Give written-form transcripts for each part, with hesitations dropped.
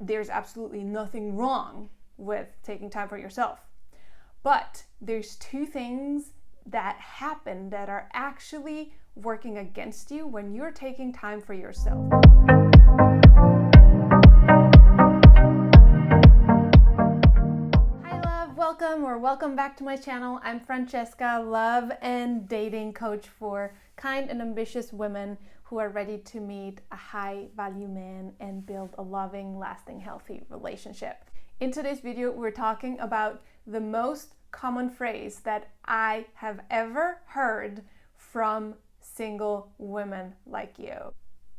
there's absolutely nothing wrong with taking time for yourself. But there's two things that happen that are actually working against you when you're taking time for yourself. Hi love, welcome back to my channel. I'm Francesca, love and dating coach for kind and ambitious women who are ready to meet a high value man and build a loving, lasting, healthy relationship. In today's video, we're talking about the most common phrase that I have ever heard from single women like you.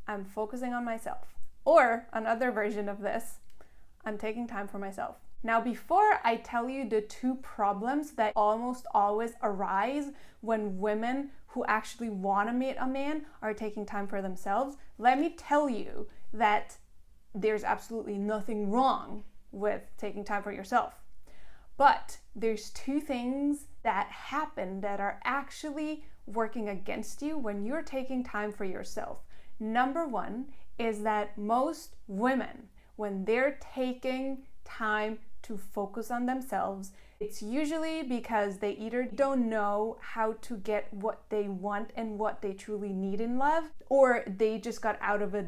I'm focusing on myself. Or another version of this, I'm taking time for myself. Now, before I tell you the two problems that almost always arise when women who actually want to meet a man are taking time for themselves, let me tell you that there's absolutely nothing wrong with taking time for yourself. But there's two things that happen that are actually working against you when you're taking time for yourself. Number one is that most women, when they're taking time to focus on themselves, it's usually because they either don't know how to get what they want and what they truly need in love, or they just got out of a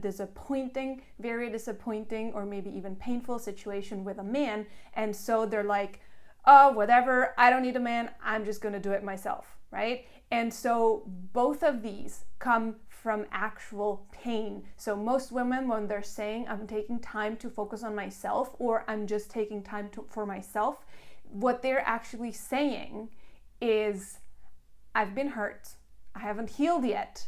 very disappointing, or maybe even painful situation with a man, and so they're like, oh, whatever, I don't need a man, I'm just gonna do it myself, right? And so both of these come from actual pain. So most women, when they're saying, I'm taking time to focus on myself, or I'm just taking time for myself, what they're actually saying is, I've been hurt, I haven't healed yet,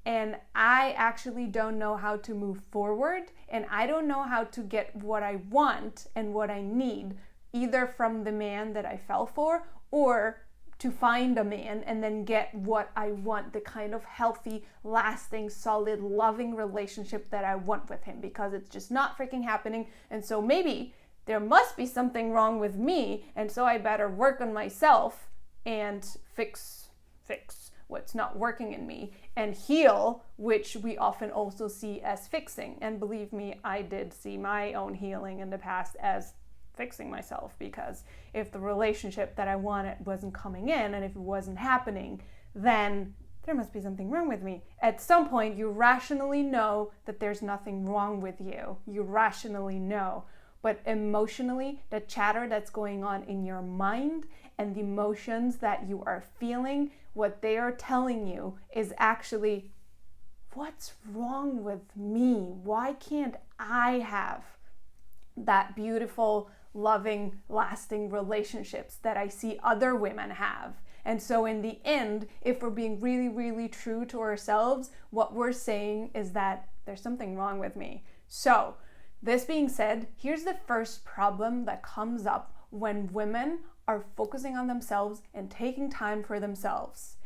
and I actually don't know how to move forward, and I don't know how to get what I want and what I need, either from the man that I fell for, or to find a man and then get what I want, the kind of healthy, lasting, solid, loving relationship that I want with him, because it's just not freaking happening. And so maybe there must be something wrong with me, and so I better work on myself and fix what's not working in me, and heal, which we often also see as fixing. And believe me, I did see my own healing in the past as fixing myself, because if the relationship that I wanted wasn't coming in, and if it wasn't happening, then there must be something wrong with me. At some point, you rationally know that there's nothing wrong with you. You rationally know. But emotionally, the chatter that's going on in your mind and the emotions that you are feeling, what they are telling you is actually, what's wrong with me? Why can't I have that beautiful, loving, lasting relationships that I see other women have? And so in the end, if we're being really, really true to ourselves, what we're saying is that there's something wrong with me. So this being said, here's the first problem that comes up when women are focusing on themselves and taking time for themselves.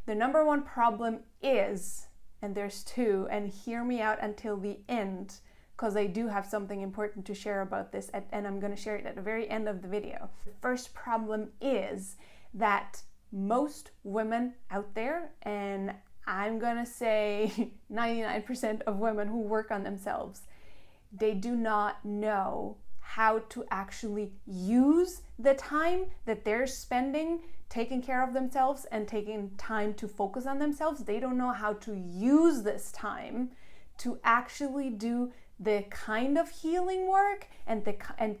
The number one problem is, and there's two, and hear me out until the end, because I do have something important to share about this, and I'm going to share it at the very end of the video. The first problem is that most women out there, and I'm going to say 99% of women who work on themselves, they do not know how to actually use the time that they're spending taking care of themselves and taking time to focus on themselves. They don't know how to use this time to actually do the kind of healing work and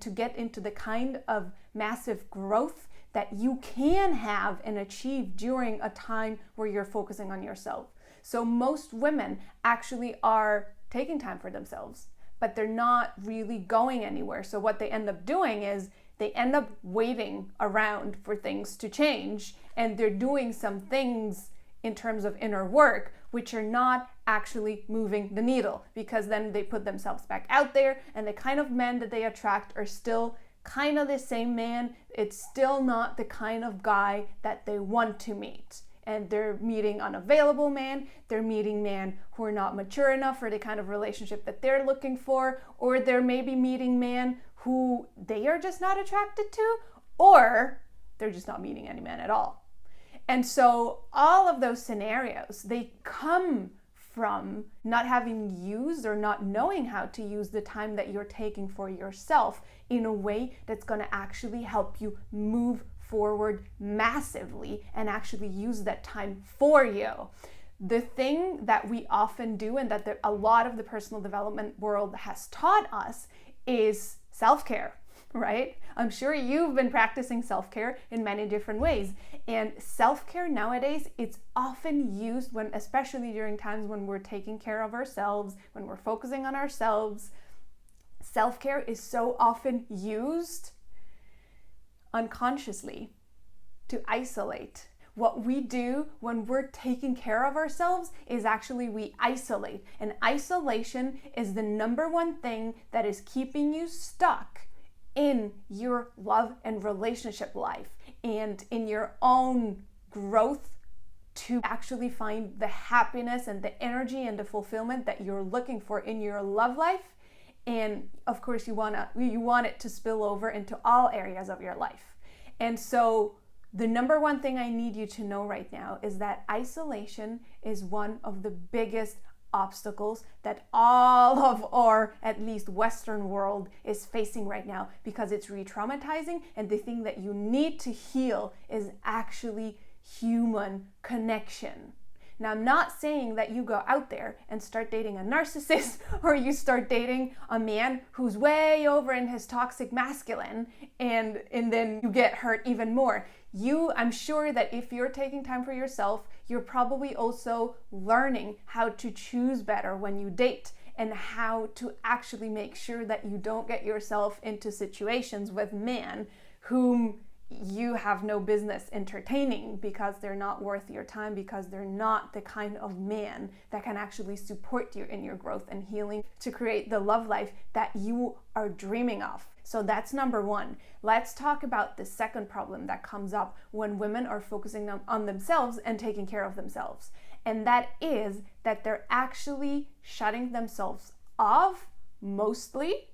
to get into the kind of massive growth that you can have and achieve during a time where you're focusing on yourself. So most women actually are taking time for themselves, but they're not really going anywhere. So what they end up doing is they end up waiting around for things to change, and they're doing some things in terms of inner work which are not actually moving the needle, because then they put themselves back out there, and the kind of men that they attract are still kind of the same man. It's still not the kind of guy that they want to meet. And they're meeting unavailable men, they're meeting men who are not mature enough for the kind of relationship that they're looking for, or they're maybe meeting men who they are just not attracted to, or they're just not meeting any men at all. And so all of those scenarios, they come from not having used or not knowing how to use the time that you're taking for yourself in a way that's going to actually help you move forward massively and actually use that time for you. The thing that we often do, and that a lot of the personal development world has taught us, is self-care, right? I'm sure you've been practicing self-care in many different ways. And self-care nowadays, it's often used when, especially during times when we're taking care of ourselves, when we're focusing on ourselves. Self-care is so often used unconsciously to isolate. What we do when we're taking care of ourselves is actually we isolate. And isolation is the number one thing that is keeping you stuck in your love and relationship life and in your own growth to actually find the happiness and the energy and the fulfillment that you're looking for in your love life. And of course, you want it to spill over into all areas of your life. And so the number one thing I need you to know right now is that isolation is one of the biggest obstacles that all of our, at least Western world, is facing right now, because it's re-traumatizing, and the thing that you need to heal is actually human connection. Now, I'm not saying that you go out there and start dating a narcissist or you start dating a man who's way over in his toxic masculine and then you get hurt even more. I'm sure that if you're taking time for yourself, you're probably also learning how to choose better when you date and how to actually make sure that you don't get yourself into situations with men whom you have no business entertaining, because they're not worth your time, because they're not the kind of man that can actually support you in your growth and healing to create the love life that you are dreaming of. So that's number one. Let's talk about the second problem that comes up when women are focusing on themselves and taking care of themselves. And that is that they're actually shutting themselves off mostly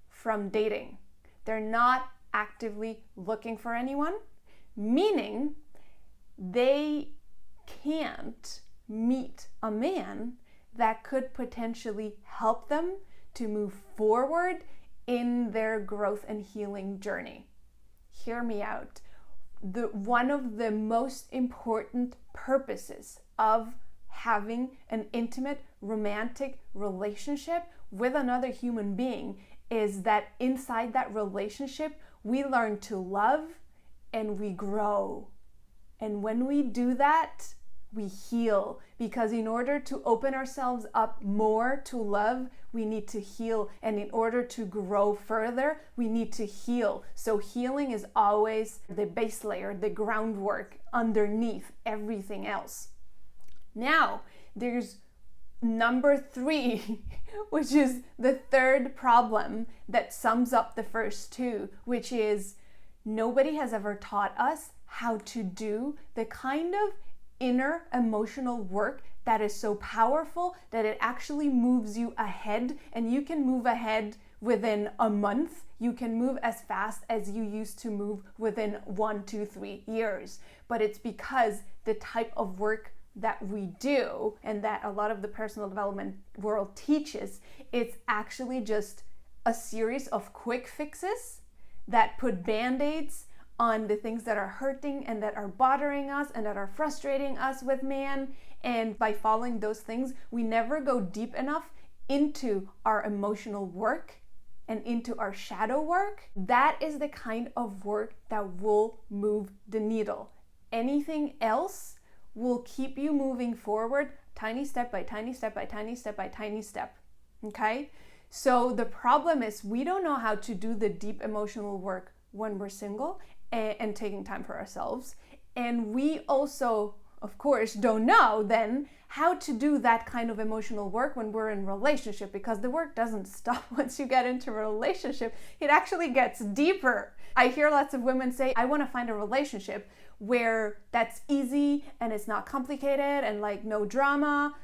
from dating. They're not actively looking for anyone, meaning they can't meet a man that could potentially help them to move forward in their growth and healing journey. Hear me out. One of the most important purposes of having an intimate romantic relationship with another human being is that inside that relationship, we learn to love and we grow. And when we do that, we heal. Because in order to open ourselves up more to love, we need to heal. And in order to grow further, we need to heal. So healing is always the base layer, the groundwork underneath everything else. Now, there's number 3, which is the third problem that sums up the first two, which is nobody has ever taught us how to do the kind of inner emotional work that is so powerful that it actually moves you ahead. And you can move ahead within a month. You can move as fast as you used to move within 1, 2, 3 years. But it's because the type of work that we do and that a lot of the personal development world teaches, it's actually just a series of quick fixes that put band-aids on the things that are hurting and that are bothering us and that are frustrating us with man. And by following those things, we never go deep enough into our emotional work and into our shadow work. That is the kind of work that will move the needle. Anything else will keep you moving forward tiny step by tiny step by tiny step by tiny step. Okay? So the problem is we don't know how to do the deep emotional work when we're single and taking time for ourselves. And we also, of course, don't know then how to do that kind of emotional work when we're in a relationship, because the work doesn't stop once you get into a relationship. It actually gets deeper. I hear lots of women say, I want to find a relationship where that's easy and it's not complicated and like no drama.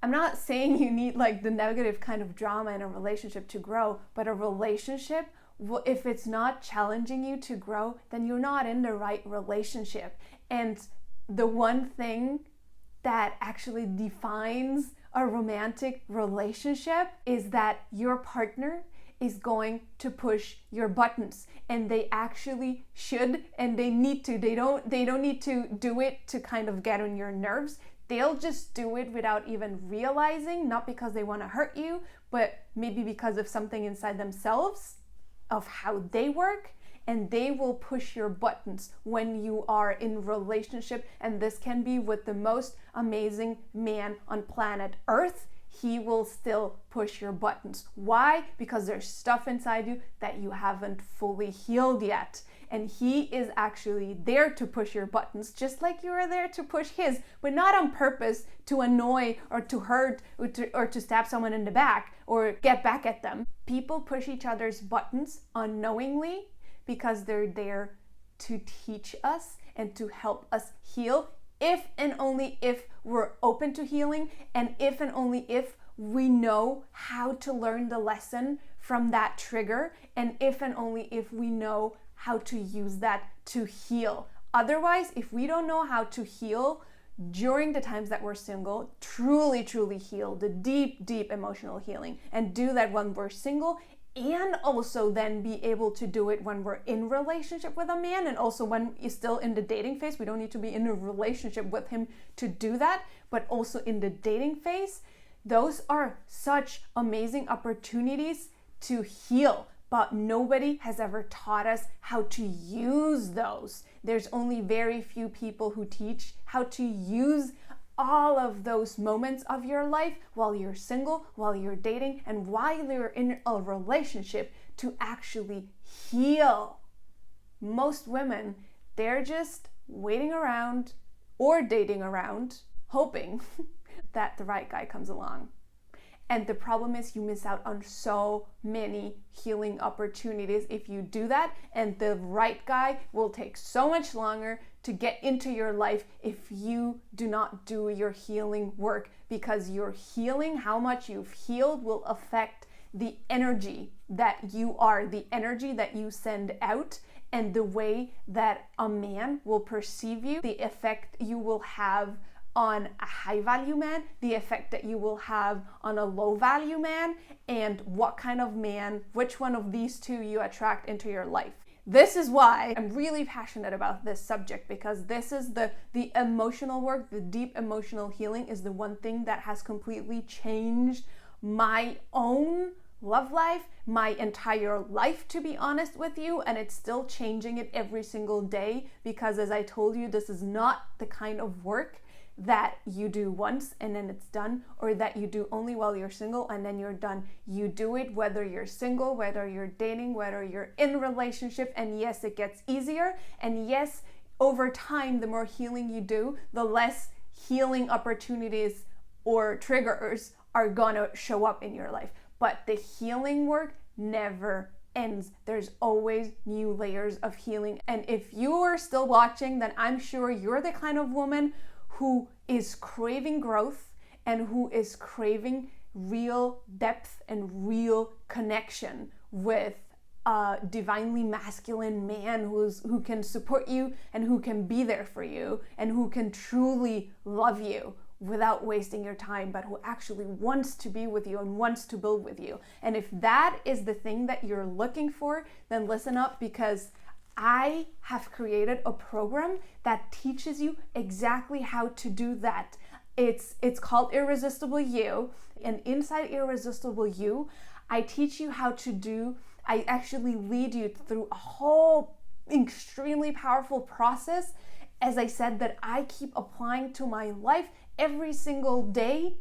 I'm not saying you need like the negative kind of drama in a relationship to grow, but a relationship, if it's not challenging you to grow, then you're not in the right relationship. And the one thing that actually defines a romantic relationship is that your partner is going to push your buttons, and they actually should, and they need to. They don't need to do it to kind of get on your nerves. They'll just do it without even realizing, not because they want to hurt you, but maybe because of something inside themselves, of how they work, and they will push your buttons when you are in relationship. And this can be with the most amazing man on planet Earth. He will still push your buttons. Why? Because there's stuff inside you that you haven't fully healed yet. And he is actually there to push your buttons, just like you are there to push his, but not on purpose to annoy or to hurt or to stab someone in the back or get back at them. People push each other's buttons unknowingly because they're there to teach us and to help us heal, if and only if we're open to healing, and if and only if we know how to learn the lesson from that trigger, and if and only if we know how to use that to heal. Otherwise, if we don't know how to heal during the times that we're single, truly heal the deep emotional healing, and do that when we're single, and also then be able to do it when we're in relationship with a man, and also when you're still in the dating phase. We don't need to be in a relationship with him to do that, but also in the dating phase. Those are such amazing opportunities to heal, but nobody has ever taught us how to use those. There's only very few people who teach how to use all of those moments of your life while you're single, while you're dating, and while you're in a relationship to actually heal. Most women, they're just waiting around or dating around, hoping that the right guy comes along. And the problem is you miss out on so many healing opportunities if you do that, and the right guy will take so much longer to get into your life if you do not do your healing work, because your healing, how much you've healed, will affect the energy that you are, the energy that you send out, and the way that a man will perceive you, the effect you will have on a high value man, the effect that you will have on a low value man, and what kind of man, which one of these two you attract into your life. This is why I'm really passionate about this subject, because this is the emotional work, the deep emotional healing is the one thing that has completely changed my own love life, my entire life, to be honest with you, and it's still changing it every single day, because as I told you, this is not the kind of work that you do once and then it's done, or that you do only while you're single and then you're done. You do it whether you're single, whether you're dating, whether you're in a relationship, and yes, it gets easier, and yes, over time, the more healing you do, the less healing opportunities or triggers are gonna show up in your life. But the healing work never ends. There's always new layers of healing. And if you are still watching, then I'm sure you're the kind of woman who is craving growth and who is craving real depth and real connection with a divinely masculine man who can support you and who can be there for you and who can truly love you without wasting your time, but who actually wants to be with you and wants to build with you. And if that is the thing that you're looking for, then listen up, because I have created a program that teaches you exactly how to do that. It's called Irresistible You, and inside Irresistible You, I teach you how to do, I actually lead you through a whole extremely powerful process, as I said, that I keep applying to my life every single day,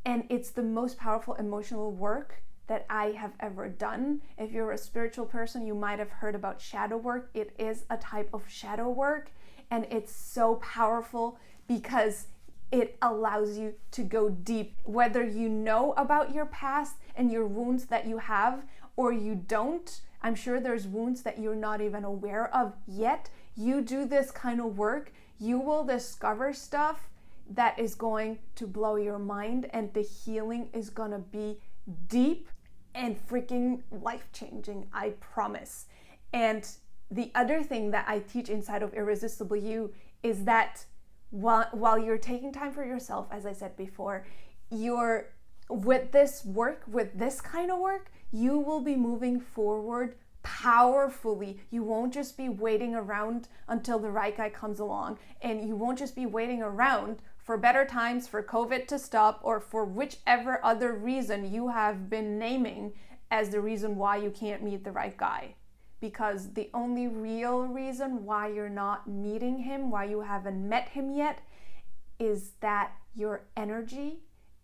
and it's the most powerful emotional work that I have ever done. If you're a spiritual person, you might have heard about shadow work. It is a type of shadow work, and it's so powerful because it allows you to go deep. Whether you know about your past and your wounds that you have or you don't, I'm sure there's wounds that you're not even aware of yet. You do this kind of work, you will discover stuff that is going to blow your mind, and the healing is gonna be deep and freaking life-changing, I promise. And the other thing that I teach inside of Irresistible You is that while you're taking time for yourself, as I said before, you're with this work, with this kind of work, you will be moving forward powerfully. You won't just be waiting around until the right guy comes along, and you won't just be waiting around for better times, for COVID to stop, or for whichever other reason you have been naming as the reason why you can't meet the right guy. Because the only real reason why you're not meeting him, why you haven't met him yet, is that your energy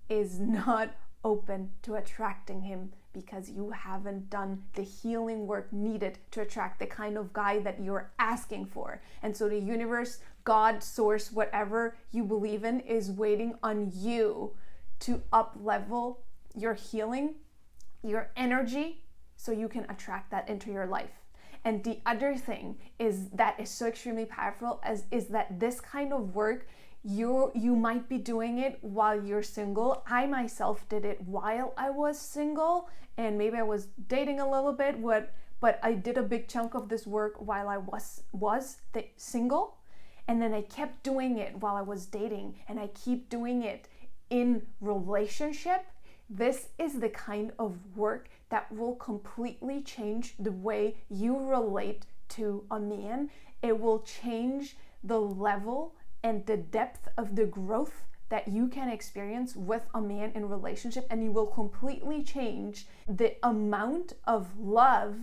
is not open to attracting him, because you haven't done the healing work needed to attract the kind of guy that you're asking for. And so the universe, God, source, whatever you believe in, is waiting on you to up level your healing, your energy, so you can attract that into your life. And the other thing is that is so extremely powerful is that this kind of work, you might be doing it while you're single. I myself did it while I was single, and maybe I was dating a little bit, but I did a big chunk of this work while I was single, and then I kept doing it while I was dating, and I keep doing it in relationship. This is the kind of work that will completely change the way you relate to a man. It will change the level and the depth of the growth that you can experience with a man in relationship, and you will completely change the amount of love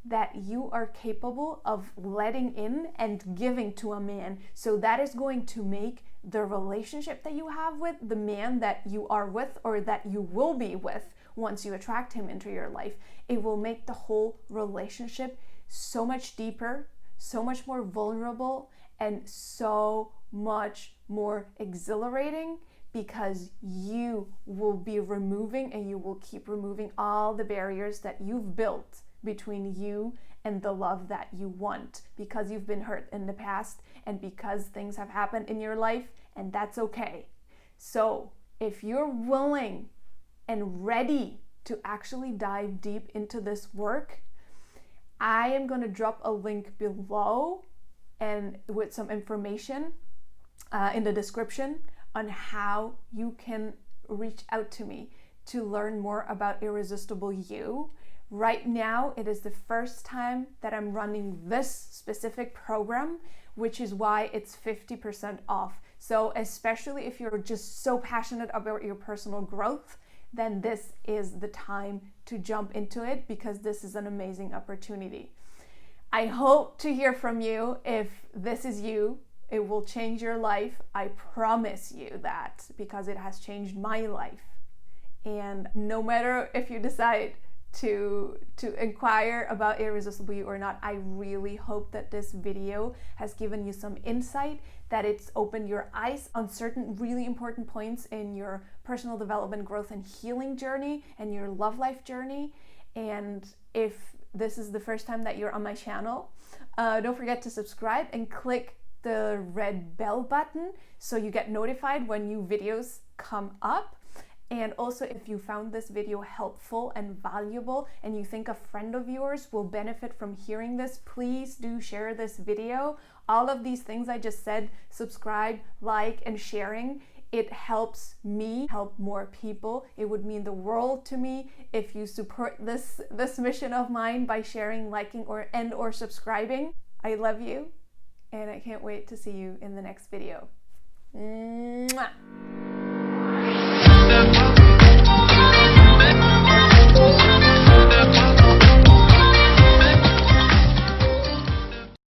that you are capable of letting in and giving to a man. So that is going to make the relationship that you have with the man that you are with, or that you will be with once you attract him into your life, it will make the whole relationship so much deeper, so much more vulnerable, and so much more exhilarating, because you will be removing, and you will keep removing, all the barriers that you've built between you and the love that you want, because you've been hurt in the past, and because things have happened in your life, and that's okay. So if you're willing and ready to actually dive deep into this work, I am going to drop a link below and with some information in the description on how you can reach out to me to learn more about Irresistible You. Right now, it is the first time that I'm running this specific program, which is why it's 50% off. So especially if you're just so passionate about your personal growth, then this is the time to jump into it, because this is an amazing opportunity. I hope to hear from you. If this is you, it will change your life. I promise you that, because it has changed my life. And no matter if you decide to inquire about Irresistible You or not, I really hope that this video has given you some insight, that it's opened your eyes on certain really important points in your personal development, growth, and healing journey, and your love life journey. And if this is the first time that you're on my channel, don't forget to subscribe and click the red bell button so you get notified when new videos come up. And also, if you found this video helpful and valuable, and you think a friend of yours will benefit from hearing this, please do share this video. All of these things I just said, subscribe, like, and sharing, it helps me help more people. It would mean the world to me if you support this mission of mine by sharing, liking, or subscribing. I love you, and I can't wait to see you in the next video. Mwah!